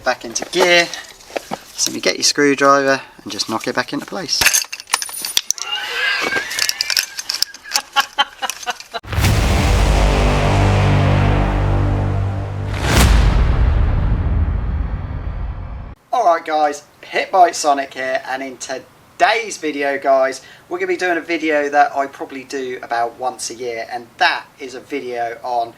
back into gear. Simply get your screwdriver and just knock it back into place. Alright guys, Pitbikesonic here, and in today's video guys, we're going to be doing a video that I probably do about once a year, and that is a video on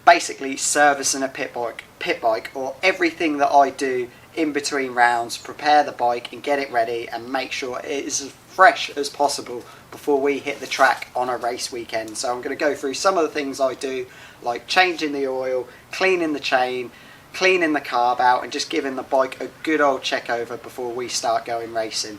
basically servicing a pit bike, or everything that I do in between rounds, prepare the bike and get it ready and make sure it is as fresh as possible before we hit the track on a race weekend. So I'm going to go through some of the things I do, like changing the oil, cleaning the chain, cleaning the carb out, and just giving the bike a good old check over before we start going racing.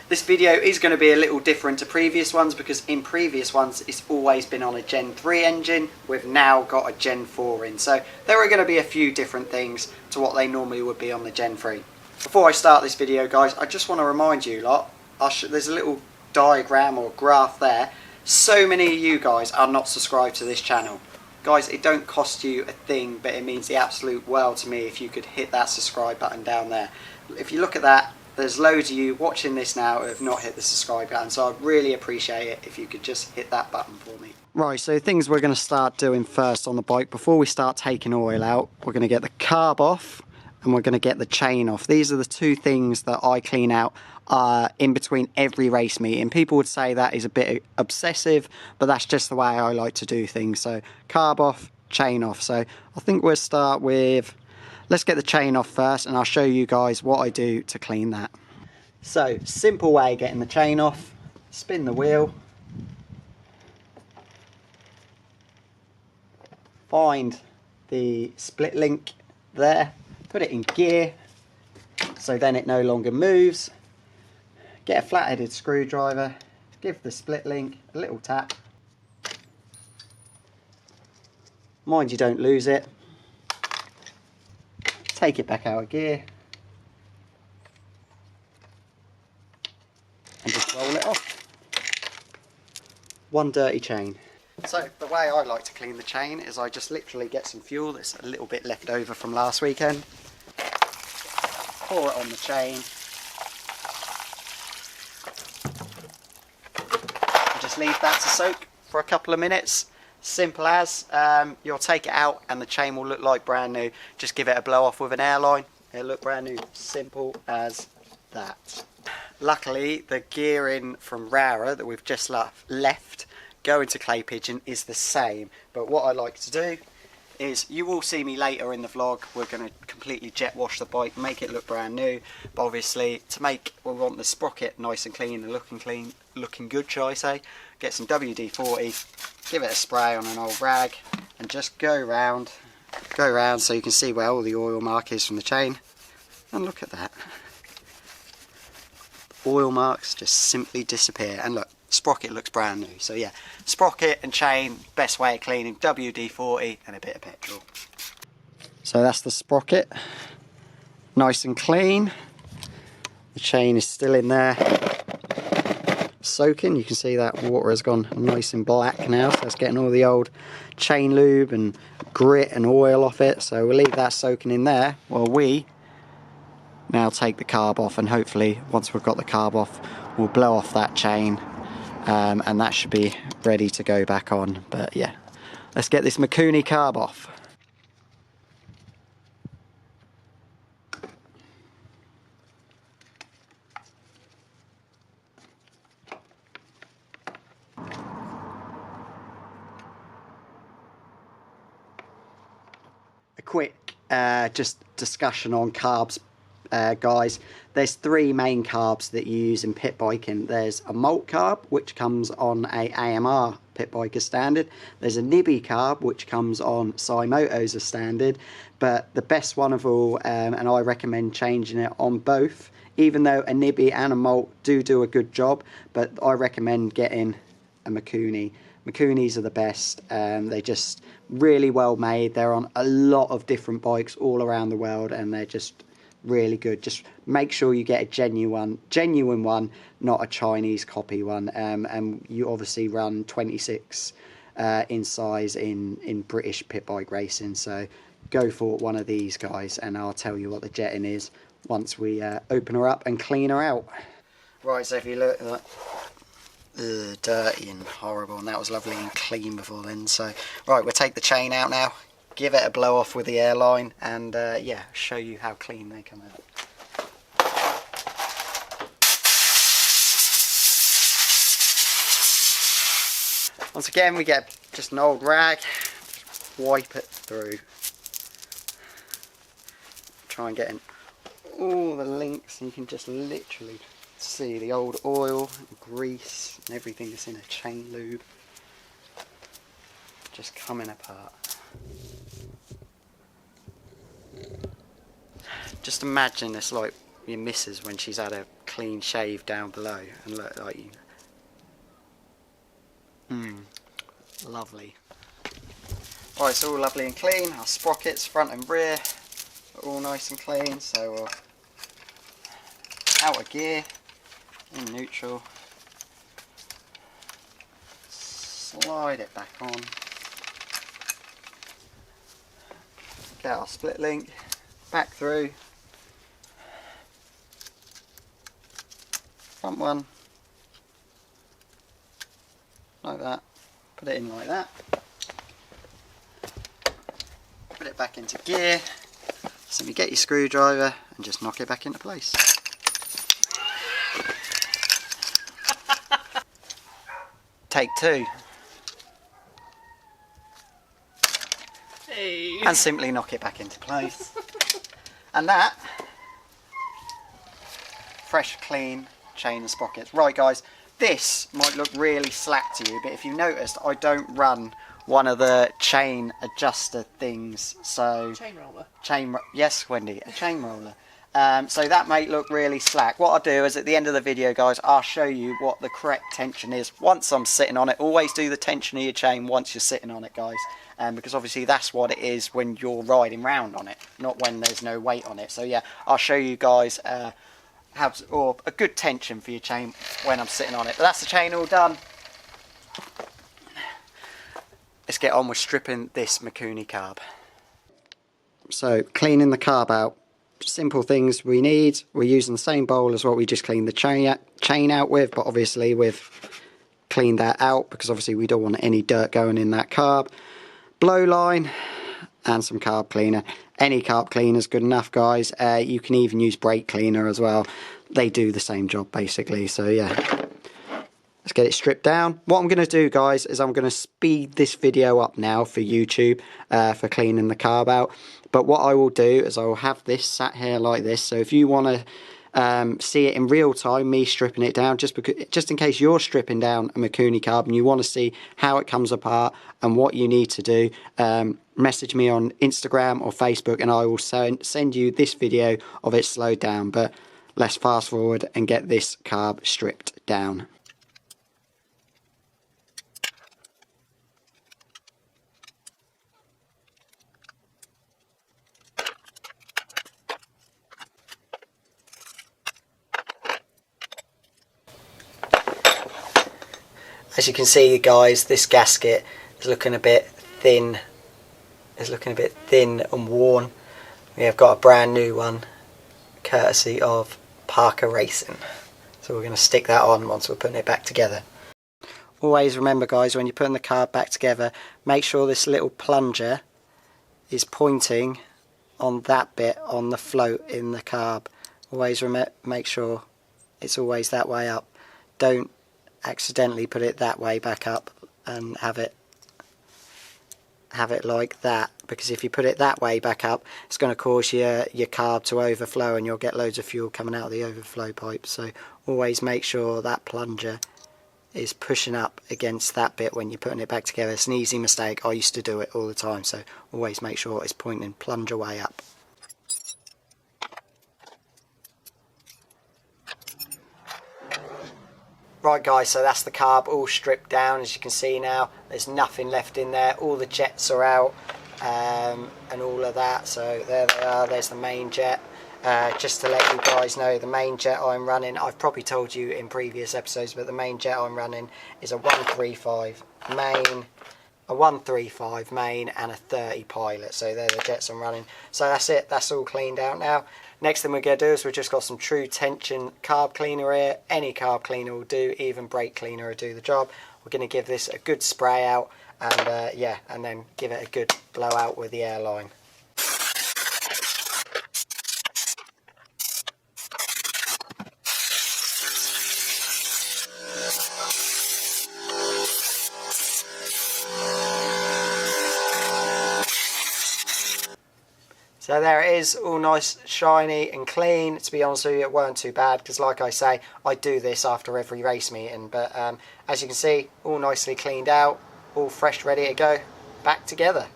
This video is going to be a little different to previous ones, because in previous ones it's always been on a Gen 3 engine. We've now got a Gen 4 in, so there are going to be a few different things to what they normally would be on the Gen 3. Before I start this video guys, I just want to remind you lot, there's a little diagram or graph there. So many of you guys are not subscribed to this channel. Guys, it don't cost you a thing, but it means the absolute world to me if you could hit that subscribe button down there. If you look at that, there's loads of you watching this now who have not hit the subscribe button, so I'd really appreciate it if you could just hit that button for me. Right, so things we're going to start doing first on the bike before we start taking oil out, we're going to get the carb off and we're going to get the chain off. These are the two things that I clean out in between every race meeting. People would say that is a bit obsessive, but that's just the way I like to do things. So carb off, chain off. So I think we'll start with, let's get the chain off first, and I'll show you guys what I do to clean that. So, simple way of getting the chain off, spin the wheel, find the split link there, put it in gear, so then it no longer moves, get a flat-headed screwdriver, give the split link a little tap, mind you don't lose it, take it back out of gear and just roll it off. One dirty chain. So the way I like to clean the chain is I just literally get some fuel that's a little bit left over from last weekend, pour it on the chain and just leave that to soak for a couple of minutes. Simple as. You'll take it out and the chain will look like brand new. Just give it a blow off with an airline, it'll look brand new. Simple as that. Luckily the gearing from Rara that we've just left going to Clay Pigeon is the same, but what I like to do is, you will see me later in the vlog, we're going to completely jet wash the bike, make it look brand new, but obviously we want the sprocket nice and clean and looking good, shall I say. Get some WD-40, give it a spray on an old rag and just go round so you can see where all the oil mark is from the chain, and look at that. Oil marks just simply disappear, and look, sprocket looks brand new. So yeah, sprocket and chain, best way of cleaning, WD-40 and a bit of petrol. So that's the sprocket, nice and clean. The chain is still in there soaking. You can see that water has gone nice and black now, so it's getting all the old chain lube and grit and oil off it. So we'll leave that soaking in there while we now take the carb off, and hopefully once we've got the carb off we'll blow off that chain and that should be ready to go back on. But yeah, let's get this Makuni carb off. A quick just discussion on carbs, guys. There's three main carbs that you use in pit biking. There's a malt carb, which comes on a AMR pit biker standard. There's a nibby carb, which comes on Simoto's as standard. But the best one of all, and I recommend changing it on both, even though a nibby and a malt do a good job, but I recommend getting a Makuni. Makunis are the best. They're just really well made. They're on a lot of different bikes all around the world, and they're just really good. Just make sure you get a genuine one, not a Chinese copy one. And you obviously run 26 in size in British pit bike racing, so go for one of these guys, and I'll tell you what the jetting is once we open her up and clean her out. Right, so if you look at that, dirty and horrible, and that was lovely and clean before then. So right, we'll take the chain out now, give it a blow off with the airline, and yeah, show you how clean they come out. Once again, we get just an old rag, wipe it through, try and get in all the links, and you can just literally see the old oil and grease and everything that's in a chain lube just coming apart. Just imagine it's like your missus when she's had a clean shave down below, and look like you. Lovely. Alright, it's all lovely and clean. Our sprockets, front and rear, are all nice and clean. So we'll out of gear, in neutral, slide it back on, get our split link, back through, front one, like that, put it in like that, put it back into gear, simply get your screwdriver and just knock it back into place. Take two. Hey. And simply knock it back into place. And that, fresh, clean chain and sprockets. Right guys, this might look really slack to you, but if you noticed, I don't run one of the chain adjuster things. So Chain roller. Yes, Wendy, a chain roller. So that may look really slack. What I'll do is at the end of the video, guys, I'll show you what the correct tension is once I'm sitting on it. Always do the tension of your chain once you're sitting on it, guys, because obviously that's what it is when you're riding round on it, not when there's no weight on it. So yeah, I'll show you guys how to, or a good tension for your chain when I'm sitting on it. But that's the chain all done. Let's get on with stripping this Makuni carb. So cleaning the carb out. Simple things we need. We're using the same bowl as what we just cleaned the chain out with, but obviously we've cleaned that out because obviously we don't want any dirt going in that carb. Blow line and some carb cleaner. Any carb cleaner is good enough, guys. You can even use brake cleaner as well. They do the same job basically. So yeah, let's get it stripped down. What I'm going to do, guys, is I'm going to speed this video up now for YouTube for cleaning the carb out. But what I will do is I will have this sat here like this. So if you want to see it in real time, me stripping it down, just in case you're stripping down a Makuni carb and you want to see how it comes apart and what you need to do, message me on Instagram or Facebook and I will send you this video of it slowed down. But let's fast forward and get this carb stripped down. As you can see, guys, this gasket is looking a bit thin. And worn. We have got a brand new one, courtesy of Parker Racing. So we're going to stick that on once we're putting it back together. Always remember, guys, when you're putting the carb back together, make sure this little plunger is pointing on that bit on the float in the carb. Always make sure it's always that way up. Don't accidentally put it that way back up and have it like that, because if you put it that way back up, it's going to cause your carb to overflow and you'll get loads of fuel coming out of the overflow pipe. So always make sure that plunger is pushing up against that bit when you're putting it back together. It's an easy mistake. I used to do it all the time, so always make sure it's pointing plunger way up. Right guys, so that's the carb all stripped down. As you can see now, there's nothing left in there. All the jets are out and all of that. So there they are, there's the main jet. Just to let you guys know, the main jet I'm running, I've probably told you in previous episodes, but the main jet I'm running is a 135 main a 135 main and a 30 pilot. So they're the jets I'm running. So that's it, that's all cleaned out now. Next thing we're going to do is we've just got some true tension carb cleaner here. Any carb cleaner will do, even brake cleaner will do the job. We're going to give this a good spray out and yeah, and then give it a good blowout with the airline. So there it is, all nice, shiny and clean. To be honest with you, it weren't too bad because like I say, I do this after every race meeting. But as you can see, all nicely cleaned out, all fresh, ready to go, back together.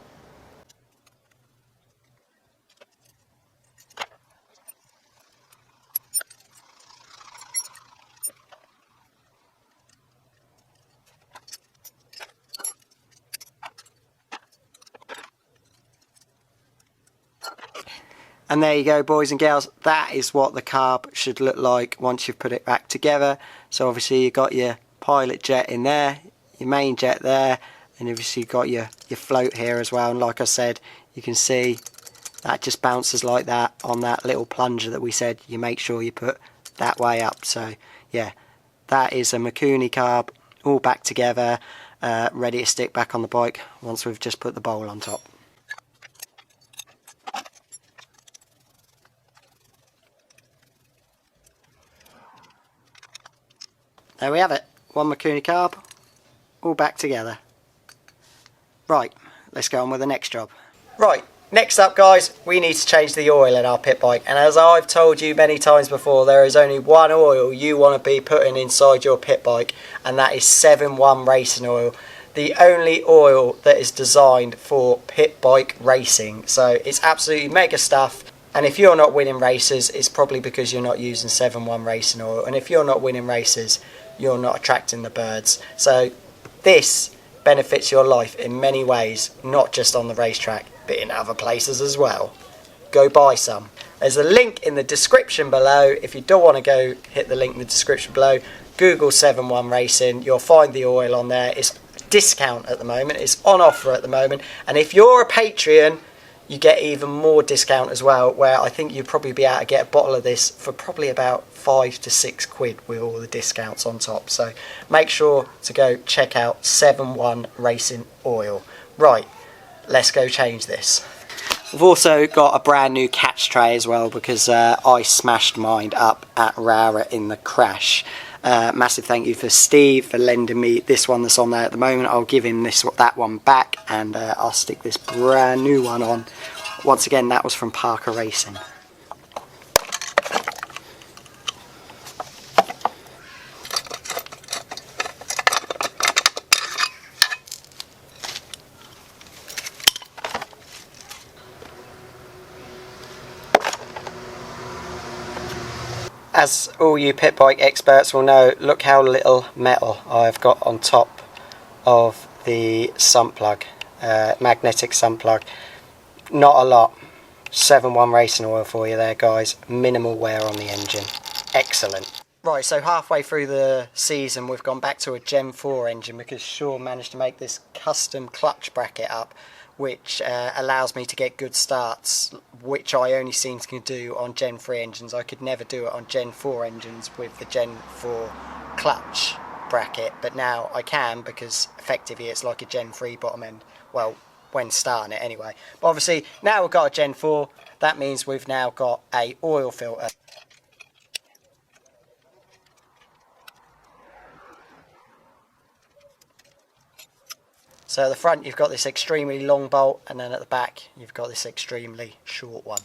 And there you go, boys and girls, that is what the carb should look like once you've put it back together. So obviously you've got your pilot jet in there, your main jet there, and obviously you've got your float here as well. And like I said, you can see that just bounces like that on that little plunger that we said you make sure you put that way up. So yeah, that is a Makuni carb all back together, ready to stick back on the bike once we've just put the bowl on top. There we have it, one Makuni carb, all back together. Right, let's go on with the next job. Right, next up guys, we need to change the oil in our pit bike. And as I've told you many times before, there is only one oil you want to be putting inside your pit bike, and that is 7-1 racing oil. The only oil that is designed for pit bike racing. So it's absolutely mega stuff. And if you're not winning races, it's probably because you're not using 7-1 racing oil. And if you're not winning races, you're not attracting the birds. So this benefits your life in many ways, not just on the racetrack, but in other places as well. Go buy some. There's a link in the description below. If you don't want to go hit the link in the description below, Google 7-1 Racing. You'll find the oil on there. It's discount at the moment. It's on offer at the moment. And if you're a Patreon, you get even more discount as well, where I think you'd probably be able to get a bottle of this for probably about 5 to 6 quid with all the discounts on top. So make sure to go check out 7-1 Racing Oil. Right, let's go change this. We've also got a brand new catch tray as well because I smashed mine up at Rara in the crash. Massive thank you for Steve for lending me this one that's on there at the moment. I'll give him that one back and I'll stick this brand new one on. Once again, that was from Parker Racing. As all you pit bike experts will know, look how little metal I've got on top of the sump plug, magnetic sump plug. Not a lot. 7-1 Racing Oil for you there guys, minimal wear on the engine, excellent. Right, so halfway through the season we've gone back to a Gen 4 engine because Sean managed to make this custom clutch bracket up, which allows me to get good starts, which I only seem to do on Gen 3 engines. I could never do it on Gen 4 engines with the Gen 4 clutch bracket, but now I can because effectively it's like a Gen 3 bottom end, well, when starting it anyway. But obviously now we've got a Gen 4, that means we've now got a oil filter. So at the front you've got this extremely long bolt, and then at the back you've got this extremely short one.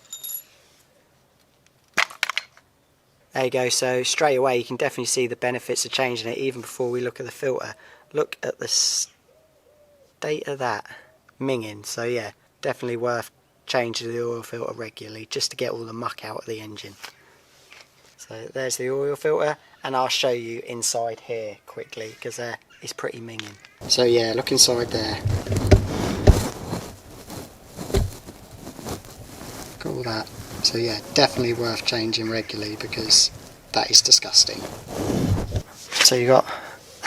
There you go, so straight away you can definitely see the benefits of changing it even before we look at the filter. Look at the state of that minging. So yeah, definitely worth changing the oil filter regularly just to get all the muck out of the engine. So there's the oil filter, and I'll show you inside here quickly because it's pretty minging. So yeah, look inside there. Look at all that. So yeah, definitely worth changing regularly because that is disgusting. So you got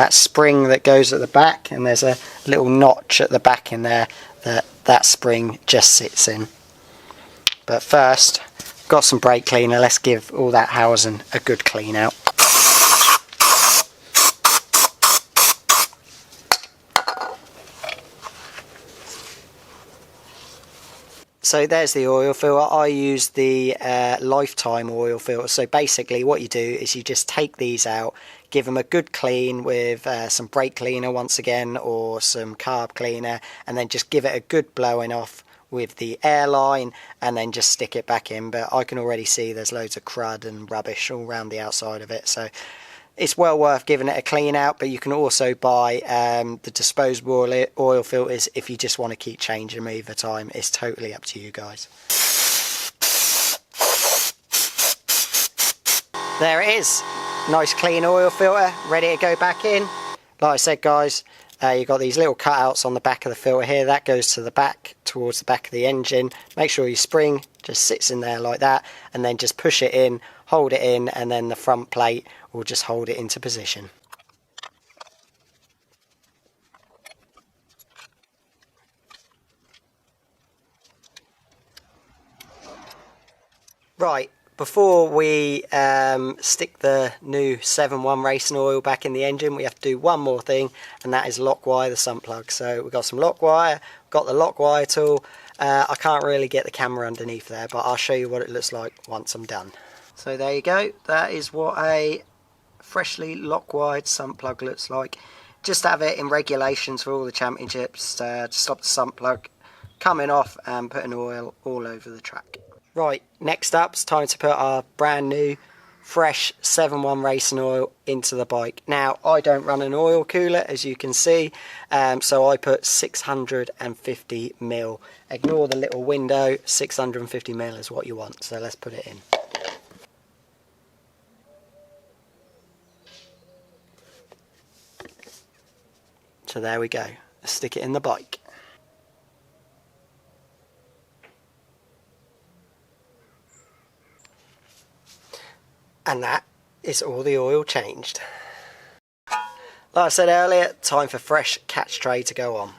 that spring that goes at the back, and there's a little notch at the back in there that spring just sits in. But first, got some brake cleaner. Let's give all that housing a good clean out. So there's the oil filter. I use the lifetime oil filter. So basically what you do is you just take these out, give them a good clean with some brake cleaner once again, or some carb cleaner, and then just give it a good blowing off with the airline, and then just stick it back in. But I can already see there's loads of crud and rubbish all around the outside of it, so it's well worth giving it a clean out. But you can also buy the disposable oil filters if you just want to keep changing them over time. It's totally up to you guys. There it is, nice clean oil filter ready to go back in. Like I said guys, you've got these little cutouts on the back of the filter here. That goes to the back, towards the back of the engine. Make sure your spring just sits in there like that, and then just push it in, hold it in, and then the front plate will just hold it into position. Right, before we stick the new 7.1 racing oil back in the engine, we have to do one more thing, and that is lock wire the sump plug. So we've got some lock wire, got the lock wire tool. I can't really get the camera underneath there, but I'll show you what it looks like once I'm done. So there you go, that is what a freshly lock wired sump plug looks like. Just have it in regulations for all the championships to stop the sump plug coming off and putting oil all over the track. Right, next up it's time to put our brand new fresh 7.1 racing oil into the bike. Now I don't run an oil cooler, as you can see, so I put 650 ml. Ignore the little window, 650 ml is what you want, so let's put it in. So there we go, let's stick it in the bike. And that is all the oil changed. Like I said earlier, time for fresh catch tray to go on.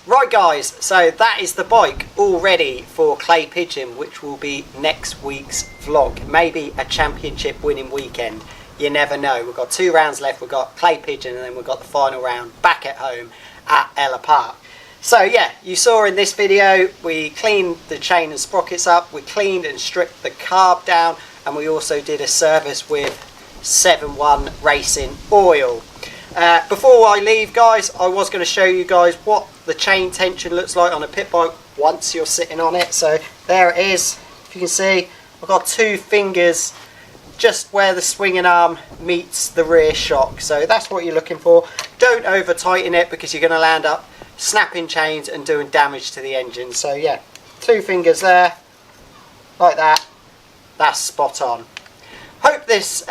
Right guys, so that is the bike all ready for Clay Pigeon, which will be next week's vlog. Maybe a championship winning weekend, you never know. We've got 2 rounds left. We've got Clay Pigeon, and then we've got the final round back at home at Ella Park. So yeah, you saw in this video we cleaned the chain and sprockets up, we cleaned and stripped the carb down, and we also did a service with 7.1 racing oil. Before I leave guys, I was going to show you guys what the chain tension looks like on a pit bike once you're sitting on it. So there it is, if you can see, I've got 2 fingers just where the swinging arm meets the rear shock. So that's what you're looking for. Don't over tighten it, because you're going to land up snapping chains and doing damage to the engine. So yeah, 2 fingers there, like that. That's spot on. Hope this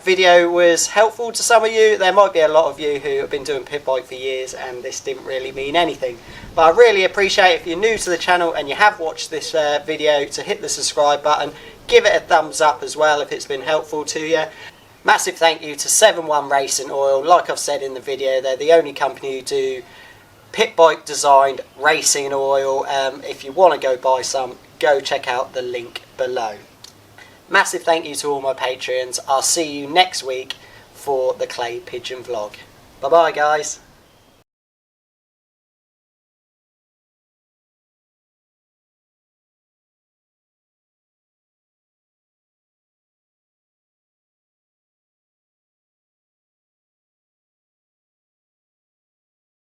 video was helpful to some of you. There might be a lot of you who have been doing pit bike for years and this didn't really mean anything. But I really appreciate if you're new to the channel and you have watched this video, to hit the subscribe button. Give it a thumbs up as well if it's been helpful to you. Massive thank you to 7.1 Racing Oil. Like I've said in the video, they're the only company who do pit bike designed racing oil. If you want to go buy some, go check out the link below. Massive thank you to all my Patreons. I'll see you next week for the Clay Pigeon vlog. Bye bye guys.